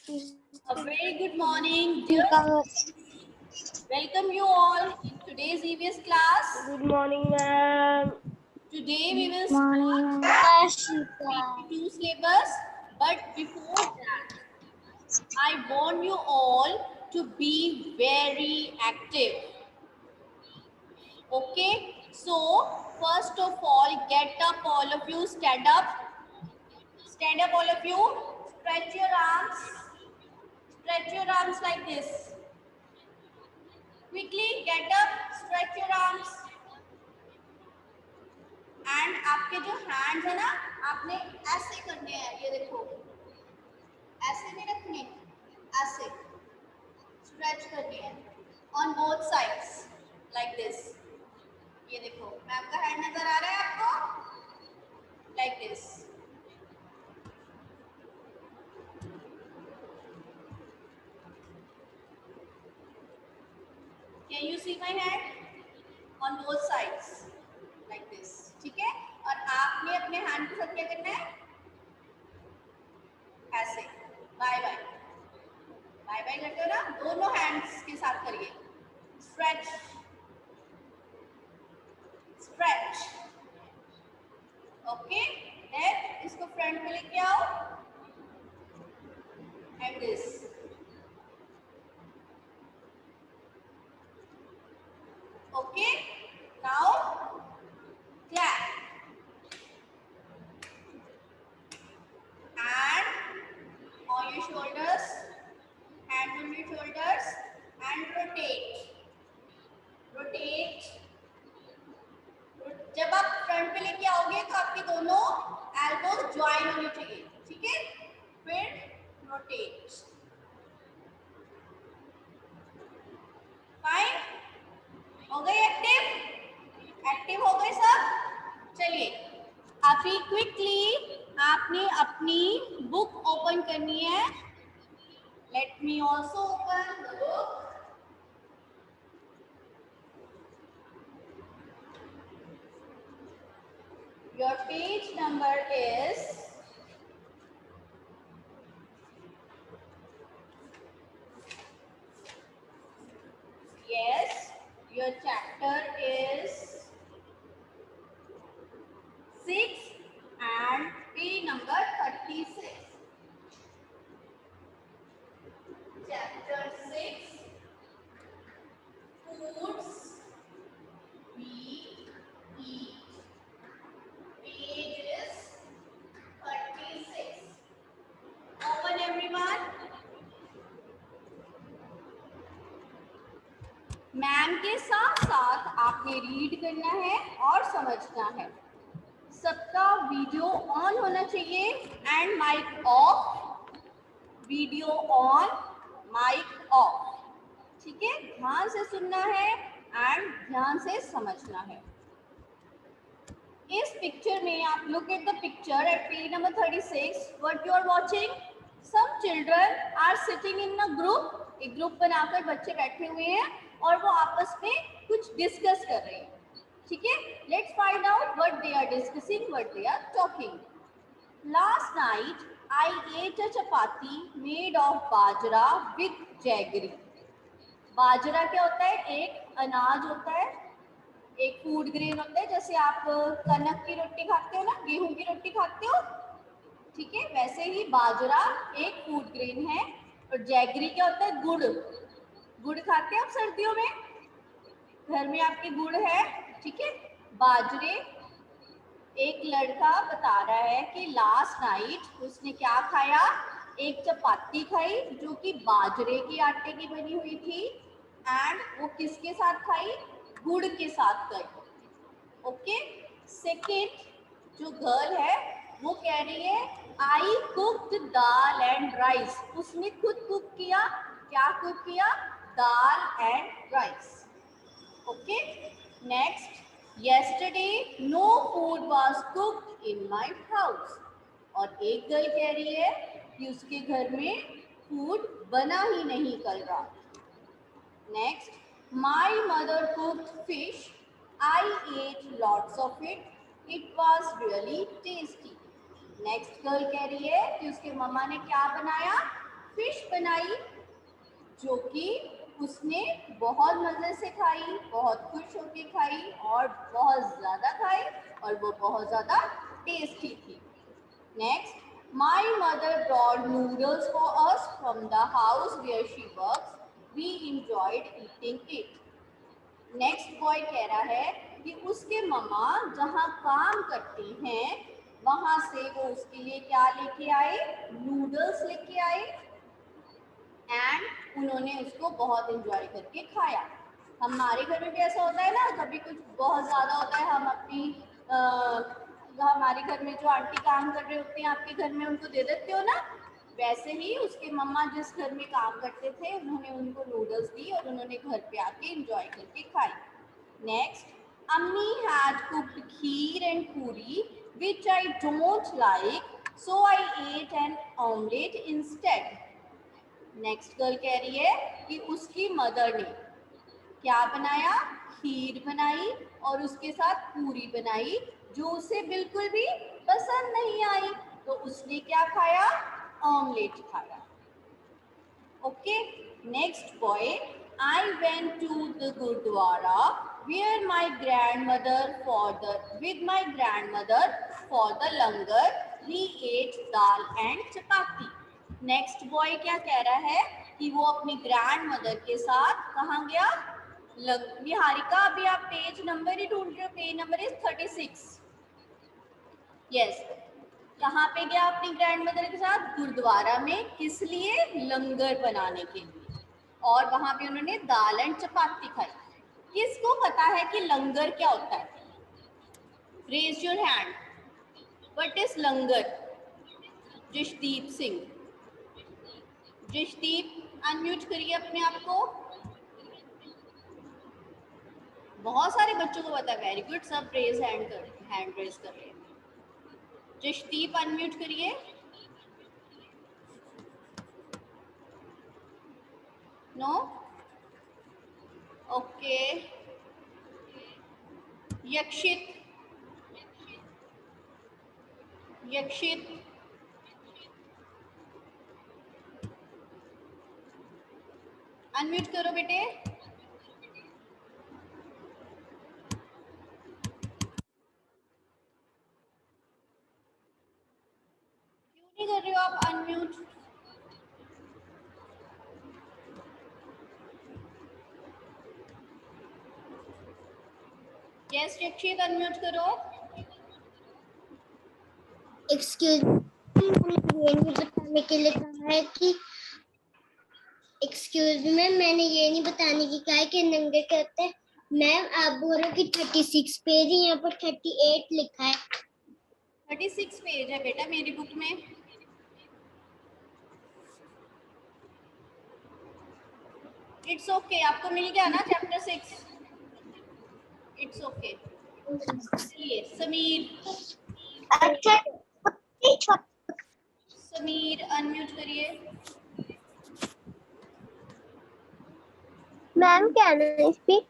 A very good morning, dear. Welcome you all in today's EVS class. Good morning, ma'am. Today we will Morning, start Ashita. PPT2 syllabus. But before that, I want you all to be very active. Okay? So, first of all, get up, all of you. Stand up. Stand up, all of you. Stretch your arms. Stretch your arms like this. Quickly get up, stretch your arms. And आपके जो hands है ना, आपने ऐसे करने हैं, ये देखो, ऐसे नहीं रखने, ऐसे स्ट्रेच करने हैं on both sides like this. ये देखो, मैम का हैंड नजर आ रहा है आपको, like this. Can you see my hand on both sides like this. ठीक है, और आपने अपने हैंड के साथ क्या करना है, ऐसे बाय बाय बाय बाय करते हो ना, दोनों हैंड्स के साथ करिए. Stretch stretch. ओके, देन इसको फ्रंट पे लेके आओ and this. Okay, now clap and on your shoulders, hand on your shoulders and rotate. जब आप फ्रंट पे लेके आओगे तो आपके दोनों एल्बोज ज्वाइन होने चाहिए. ठीक है, फिर रोटेट. फाइन, हो गए एक्टिव? एक्टिव हो गए सब? चलिए, अभी क्विकली आपने अपनी बुक ओपन करनी है. Let me also open the book. Your page number is yes, your chapter is 6 and page number 36. Chapter 6, foods we eat. Page is 36. Open everyone. Ma'am के साथ साथ आपने रीड करना है और समझना है. सबका वीडियो ऑन होना चाहिए and mic off. Video on, mic off. ठीक है, ध्यान से सुनना है एंड ध्यान से समझना है. इस पिक्चर में आप look at the picture at page number 36. What you are watching? Some children are sitting in a group. एक ग्रुप बनाकर बच्चे बैठे हुए हैं और वो आपस में कुछ डिस्कस कर रहे हैं. ठीक है, let's find out what they are discussing, what they are talking. Last night I ate a chapati made of bajra with jaggery. बाजरा क्या होता है? एक अनाज होता है, एक फूड ग्रेन होता है. जैसे आप कनक की रोटी खाते हो ना, गेहूं की रोटी खाते हो, ठीक है, वैसे ही बाजरा एक फूड ग्रेन है. और जैगरी क्या होता है? गुड़. गुड़ खाते हैं आप सर्दियों में, घर में आपके गुड़ है. ठीक है, बाजरे. एक लड़का बता रहा है कि लास्ट नाइट उसने क्या खाया? एक चपाती खाई जो कि बाजरे के आटे की बनी हुई थी. एंड वो किसके साथ खाई? गुड़ के साथ खाई. ओके, सेकेंड जो गर्ल है वो कह रही है I cooked dal and rice. उसने खुद कुक किया. क्या कुक किया? Dal and rice. Okay, next. yesterday no food was cooked in my house. और एक गर्ल कह रही है कि उसके घर में फूड बना ही नहीं कल रात. Next, my mother cooked fish. I ate lots of it. It was really tasty. Next girl कह रही है कि उसके मम्मा ने क्या बनाया? फिश बनाई जो कि उसने बहुत मजे से खाई, बहुत खुश होके खाई और बहुत ज्यादा खाई और वो बहुत ज्यादा टेस्टी थी। Next, my mother brought noodles for us from the house where she works. We enjoyed eating it. Next boy कह रहा है कि उसके मम्मा जहाँ काम करते हैं वहां से वो उसके लिए क्या लेके आए, नूडल्स लेके आए एंड उन्होंने उसको बहुत एंजॉय करके खाया। हमारे घर में भी ऐसा होता है ना, कभी कुछ बहुत ज़्यादा होता है, हम अपनी हमारे घर में जो आंटी काम कर रहे होते हैं आपके घर में उनको दे देते हो ना, वैसे ही उसके मम्मा जिस घर में काम करते थे उन्होंने उनको नूडल्स दी और उन्होंने घर पे आके एंजॉय करके खाई। नेक्स्ट, अम्मी had cooked kheer and puri which I don't like so I ate an omelette instead. Next girl कह रही है कि उसकी मदर ने क्या बनाया, खीर बनाई और उसके साथ पूरी बनाई जो उसे बिल्कुल भी पसंद नहीं आई, तो उसने क्या खाया, ऑमलेट खाया। Okay, next boy, I went to the gurdwara where my grandmother with my grandmother for the langar we ate dal and chapati। Next boy क्या कह रहा है कि वो अपनी ग्रैंड मदर के साथ कहाँ गया, निहारिका अभी आप पेज नंबर ही ढूंढ रहे हो, पेज नंबर इज 36। यस, कहाँ पे गया अपनी ग्रैंड मदर के साथ, गुरुद्वारा में, किस लिए, लंगर बनाने के लिए, और वहां पे उन्होंने दाल एंड चपाती खाई। किसको पता है कि लंगर क्या होता है, raise your hand, what is langar? Jashdeep Singh, Jashdeep unmute करिए अपने आप को। बहुत सारे बच्चों को पता है, वेरी गुड, सब रेज हैंड रेज कर रहे हैं। जशदीप अनम्यूट करिए। No, okay. Yakshit, Yakshit, unmute करो बेटे। क्यों नहीं कर रहे हो आप अनम्यूट? यस यक्षित, अनम्यूट करो। एक्सक्यूज ये नहीं बताने के लिए कहा है कि एक्सक्यूज मैम, मैंने ये नहीं बताने की कहा है कि नंगे कहते हैं। मैम आप बोल रहे हो कि 36 पेज है, यहाँ पर 38 लिखा है। 36 पेज है बेटा मेरी बुक में। इट्स ओके, आपको मिल गया ना चैप्टर 6, इट्स ओके। चलिए समीर, अच्छा, समीर अनम्यूट करिए। Ma'am can I speak?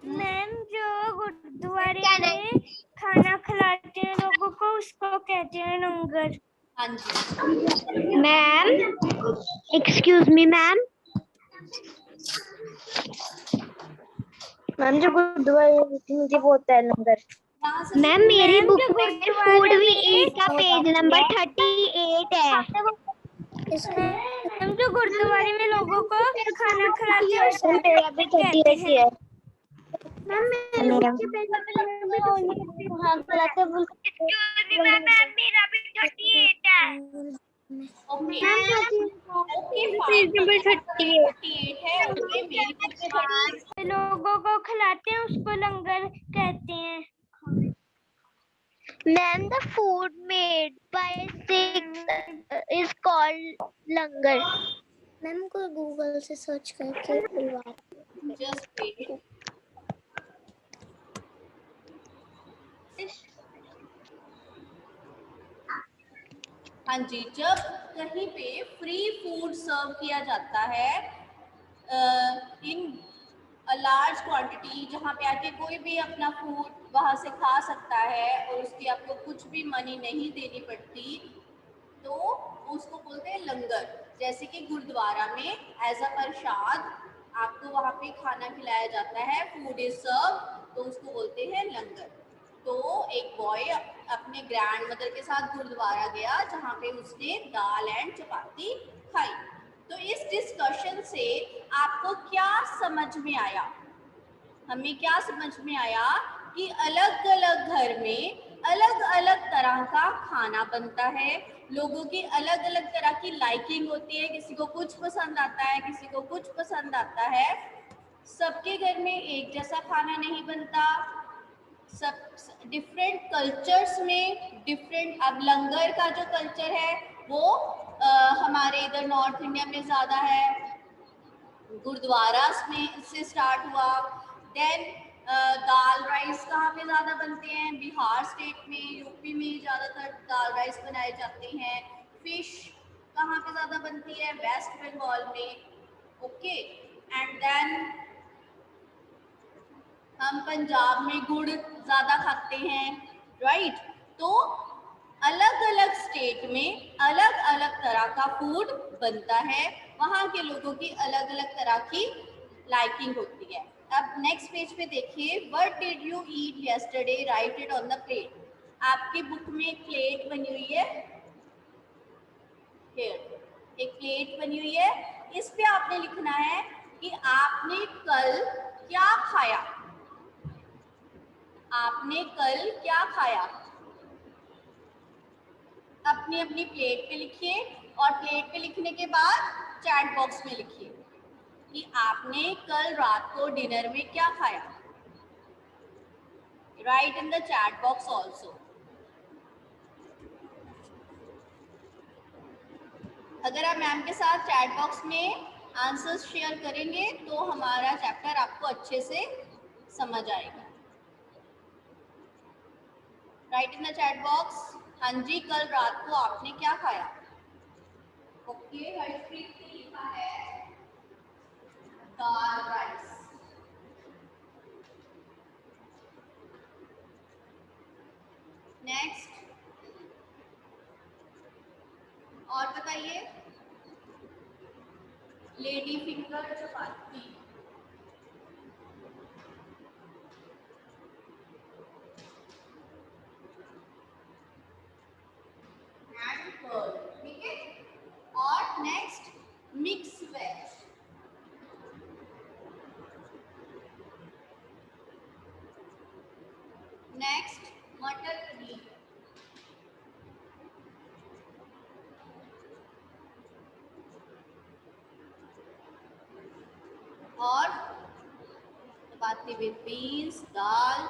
Ma'am जो गुरुद्वारे में खाना खिलाते हैं लोगों को उसको कहते हैं लंगर। हाँ जी ma'am, excuse me ma'am, ma'am जो गुरुद्वारे मुझे वो होता है लंगर। मैम मेरी बुक में फूड वी ईट का पेज नंबर 38 है। मैम जो गुरुद्वारे में लोगों को खाना खिलाते हैं उसको मेरा भी 38 कहते हैं। है। मैम मेरा भी मेरा भी 38 है। ओके ओके फाइन, नंबर 38 है। ओके मेरी बुक में 36। लोगों को खिलाते हैं उसको लंगर कहते हैं। Ma'am the food made by 6 is called langar. Ma'am को गूगल से सर्च करके खुलवा। Just wait. हाँ जी, जब कहीं पे फ्री फूड सर्व किया जाता है इन लार्ज क्वांटिटी, जहाँ पे आके कोई भी अपना फूड वहाँ से खा सकता है और उसकी आपको कुछ भी मनी नहीं देनी पड़ती, तो उसको बोलते हैं लंगर। जैसे कि गुरुद्वारा में एज अ प्रसाद आपको वहाँ पे खाना खिलाया जाता है, फूड इज सर्व, तो उसको बोलते हैं लंगर। तो एक बॉय अपने ग्रैंड मदर के साथ गुरुद्वारा गया जहाँ पे उसने दाल एंड चपाती खाई। तो इस डिस्कशन से आपको क्या समझ में आया? हमें क्या समझ में आया कि अलग अलग घर में अलग अलग तरह का खाना बनता है, लोगों की अलग अलग तरह की लाइकिंग होती है, किसी को कुछ पसंद आता है, किसी को कुछ पसंद आता है। सबके घर में एक जैसा खाना नहीं बनता, सब डिफरेंट कल्चर्स में डिफरेंट। अब लंगर का जो कल्चर है वो हमारे इधर नॉर्थ इंडिया में ज़्यादा है, गुरुद्वारास में से स्टार्ट हुआ। देन दाल राइस कहाँ पे ज़्यादा बनते हैं? बिहार स्टेट में, यूपी में ज़्यादातर दाल राइस बनाए जाते हैं। फिश कहाँ पे ज़्यादा बनती है? वेस्ट बंगाल में। ओके, एंड देन हम पंजाब में गुड़ ज़्यादा खाते हैं, राइट। तो अलग अलग स्टेट में अलग अलग तरह का फूड बनता है, वहाँ के लोगों की अलग अलग तरह की लाइकिंग होती है। अब नेक्स्ट पेज पे देखिए, what did you eat yesterday, right it on the plate. आपकी बुक में एक प्लेट बनी हुई है, हियर एक प्लेट बनी हुई है, इस पे आपने लिखना है कि आपने कल क्या खाया। आपने कल क्या खाया? अपनी अपनी प्लेट पे लिखिए और प्लेट पे लिखने के बाद चैट बॉक्स में लिखिए कि आपने कल रात को डिनर में क्या खाया। Right in the chat box also. अगर आप मैम के साथ चैट बॉक्स में आंसर्स शेयर करेंगे तो हमारा चैप्टर आपको अच्छे से समझ आएगा। Right in the chat box. हाँ जी, कल रात को आपने क्या खाया? ओके, हर्षप्रीत ने लिखा है दाल राइस। नेक्स्ट, और बताइए। Lady finger chapati. And curd, ठीक है। और नेक्स्ट, मिक्स वेज। नेक्स्ट, मटर पनीर। और चपाती विद बीन्स, दाल,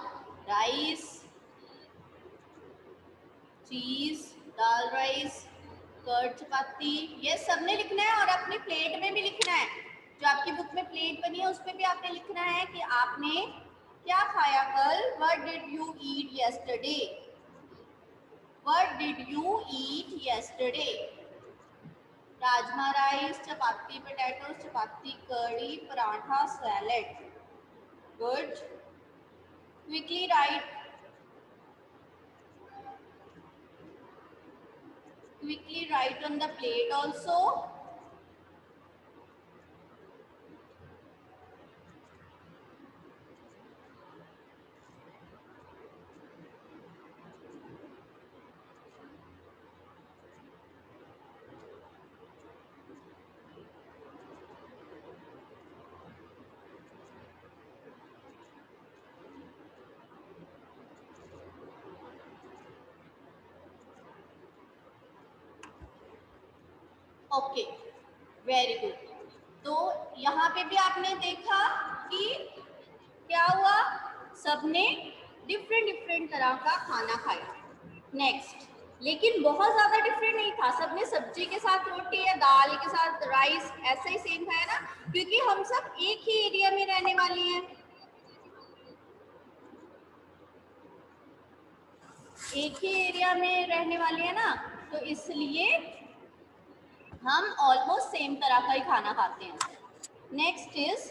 राइस, चीज, दाल राइस, कर्ड चपाती, ये सबने लिखना है और अपनी प्लेट में भी लिखना है। जो आपकी बुक में प्लेट बनी है उस पर भी आपने लिखना है कि आपने क्या खाया कल। What did you eat yesterday? What did you eat yesterday? Rajma rice, chapati potato, chapati kadhi, paratha, salad. Good. Quickly write, quickly write on the plate also. Okay, very good. तो यहाँ पे भी आपने देखा कि क्या हुआ, सबने डिफरेंट डिफरेंट तरह का खाना खाया। नेक्स्ट, लेकिन बहुत ज्यादा डिफरेंट नहीं था, सबने सब्जी के साथ रोटी या दाल के साथ राइस ऐसा ही सेम खाया ना, क्योंकि हम सब एक ही एरिया में रहने वाले हैं, एक ही एरिया में रहने वाले हैं ना, तो इसलिए हम ऑलमोस्ट सेम तरह का ही खाना खाते हैं। Next is,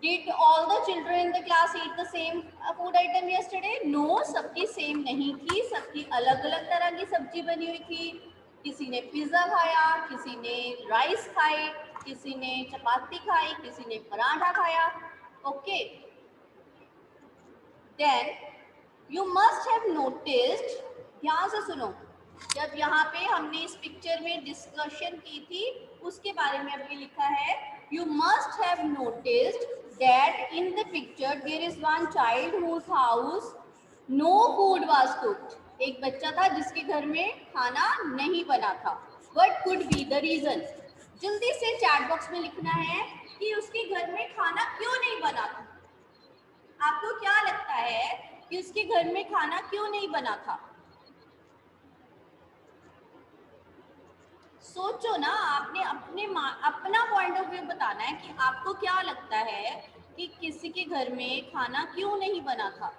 did all the children in the class eat the same food item yesterday? No, सबकी सेम नहीं थी, सबकी अलग अलग तरह की सब्जी बनी हुई थी। किसी ने पिज्जा खाया, किसी ने राइस खाए, किसी ने चपाती खाई, किसी ने पराठा खाया। Okay, then you must have noticed, ध्यान से सुनो, जब यहाँ पे हमने इस पिक्चर में डिस्कशन की थी उसके बारे में अभी लिखा है, you must have noticed that in the picture there is one child whose house no food was cooked. एक बच्चा था जिसके घर में खाना नहीं बना था। What could be the reason? जल्दी से चैट बॉक्स में लिखना है कि उसके घर में खाना क्यों नहीं बना था। आपको क्या लगता है कि उसके घर में खाना क्यों नहीं बना था? सोचो ना, आपने अपना पॉइंट ऑफ व्यू बताना है कि आपको क्या लगता है कि किसी के घर में खाना क्यों नहीं बना था।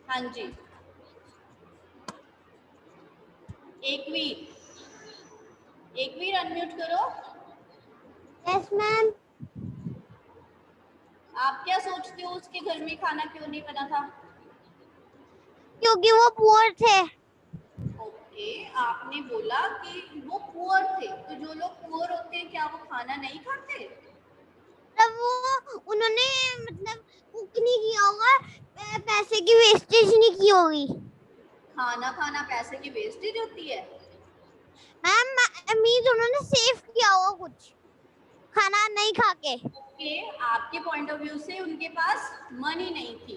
हाँ जी, एकवीर, एकवीर अनम्यूट करो। Yes ma'am. आप क्या सोचते हो उसके घर में खाना क्यों नहीं बना था? क्योंकि वो पुअर थे। ओके, आपने बोला कि वो पुअर थे, तो जो लोग पुअर होते हैं क्या वो खाना नहीं खाते? तब वो उन्होंने मतलब कुक नहीं किया होगा, पैसे की वेस्टेज नहीं की होगी। खाना खाना पैसे की वेस्टेज होती है? मैम मीन्स उन्होंने सेव किया होगा कुछ खाना नहीं खा के। ओके, आपके पॉइंट ऑफ व्यू से उनके पास मनी नहीं थी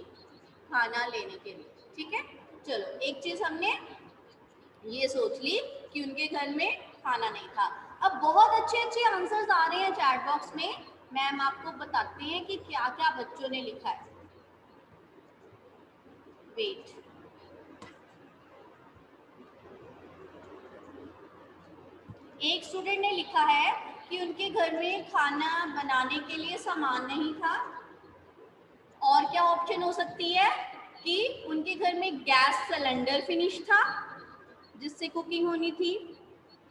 खाना लेने के लिए। ठीक है, चलो एक चीज हमने ये सोच ली कि उनके घर में खाना नहीं था। अब बहुत अच्छे अच्छे आंसर्स आ रहे हैं चैट बॉक्स में। मैम आपको बताते हैं कि क्या क्या बच्चों ने लिखा है। वेट, एक स्टूडेंट ने लिखा है कि उनके घर में खाना बनाने के लिए सामान नहीं था। और क्या ऑप्शन हो सकती है कि उनके घर में गैस सिलेंडर फिनिश था जिससे कुकिंग होनी थी,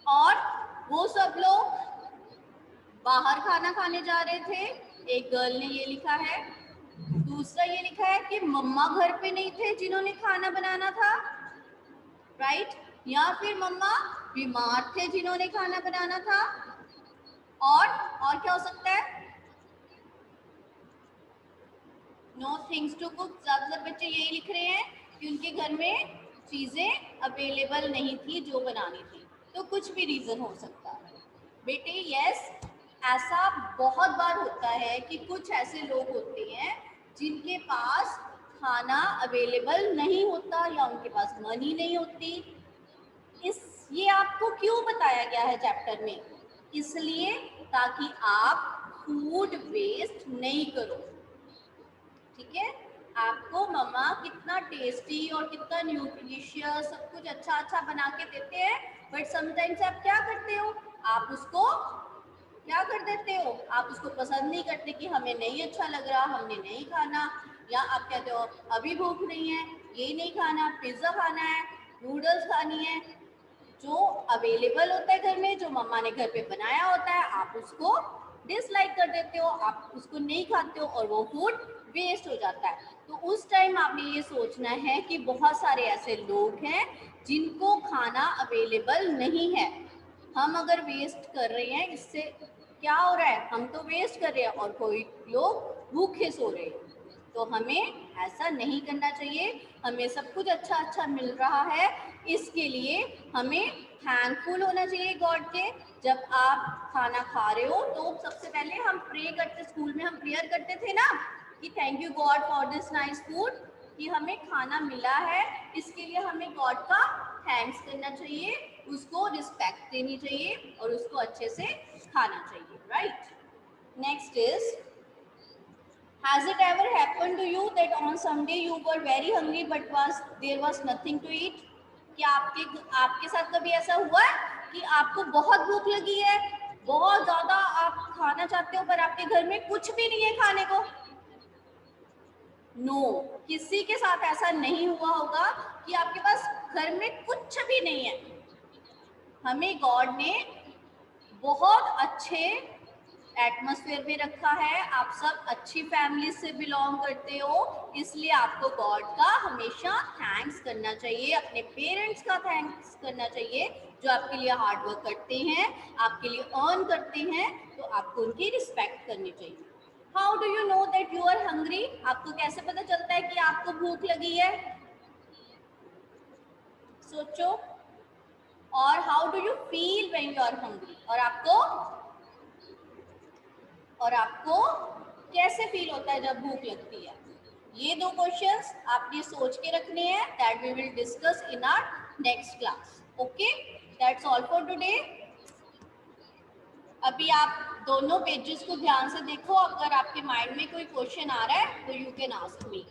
और वो सब लोग बाहर खाना खाने जा रहे थे। एक गर्ल ने ये लिखा है। दूसरा ये लिखा है कि मम्मा घर पे नहीं थे जिन्होंने खाना बनाना था, राइट? या फिर मम्मा बीमार थे जिन्होंने खाना बनाना था। और क्या हो सकता है? No things to cook. ज्यादातर बच्चे यही लिख रहे हैं कि उनके घर में चीजें अवेलेबल नहीं थी जो बनानी थी। तो कुछ भी रीजन हो सकता है बेटे। यस, ऐसा बहुत बार होता है कि कुछ ऐसे लोग होते हैं जिनके पास खाना अवेलेबल नहीं होता या उनके पास मनी नहीं होती। ये आपको क्यों बताया गया है चैप्टर में? इसलिए ताकि आप फूड वेस्ट नहीं करो। ठीक है, आपको मम्मा कितना टेस्टी और कितना न्यूट्रिशियस सब कुछ अच्छा अच्छा बना के देते हैं, बट समटाइम्स आप क्या करते हो, आप उसको क्या कर देते हो, आप उसको पसंद नहीं करते कि हमें नहीं अच्छा लग रहा, हमने नहीं खाना, या आप कहते हो अभी भूख नहीं है, ये नहीं खाना, पिज्ज़ा खाना है, नूडल्स खानी है। जो अवेलेबल होता है घर में, जो मम्मा ने घर पे बनाया होता है, आप उसको डिसलाइक कर देते हो, आप उसको नहीं खाते हो और वो फूड वेस्ट हो जाता है। तो उस टाइम आपने ये सोचना है कि बहुत सारे ऐसे लोग हैं जिनको खाना अवेलेबल नहीं है। हम अगर वेस्ट कर रहे हैं, इससे क्या हो रहा है, हम तो वेस्ट कर रहे हैं और कोई लोग भूखे सो रहे हैं। तो हमें ऐसा नहीं करना चाहिए। हमें सब कुछ अच्छा अच्छा मिल रहा है, इसके लिए हमें थैंकफुल होना चाहिए गॉड के। जब आप खाना खा रहे हो तो सबसे पहले हम प्रे करते, स्कूल में हम प्रेयर करते थे ना कि thank you God for this nice food, कि हमें खाना मिला है, इसके लिए हमें गॉड का थैंक्स करना चाहिए, उसको रिस्पेक्ट देनी चाहिए और उसको अच्छे से खाना चाहिए, right? Next is, has it ever happened to you that on some day you were very hungry but there was nothing to eat? क्या आपके साथ कभी ऐसा हुआ है कि आपको बहुत भूख लगी है, बहुत ज्यादा आप खाना चाहते हो पर आपके घर में कुछ भी नहीं है खाने को? नो, किसी के साथ ऐसा नहीं हुआ होगा कि आपके पास घर में कुछ भी नहीं है। हमें गॉड ने बहुत अच्छे एटमॉस्फेयर में रखा है। आप सब अच्छी फैमिली से बिलोंग करते हो, इसलिए आपको गॉड का हमेशा थैंक्स करना चाहिए, अपने पेरेंट्स का थैंक्स करना चाहिए जो आपके लिए हार्ड वर्क करते हैं, आपके लिए अर्न करते हैं, तो आपको उनकी रिस्पेक्ट करनी चाहिए। How do you know that you are hungry? आपको कैसे पता चलता है कि आपको भूख लगी है? सोचो। और how do you feel when you are hungry? और आपको कैसे फील होता है जब भूख लगती है? ये दो क्वेश्चंस आपने सोच के रखने हैं, that we will discuss in our next class. Okay, that's all for today. अभी आप दोनों पेजेस को ध्यान से देखो, अगर आपके माइंड में कोई क्वेश्चन आ रहा है तो यू कैन आस्क मी।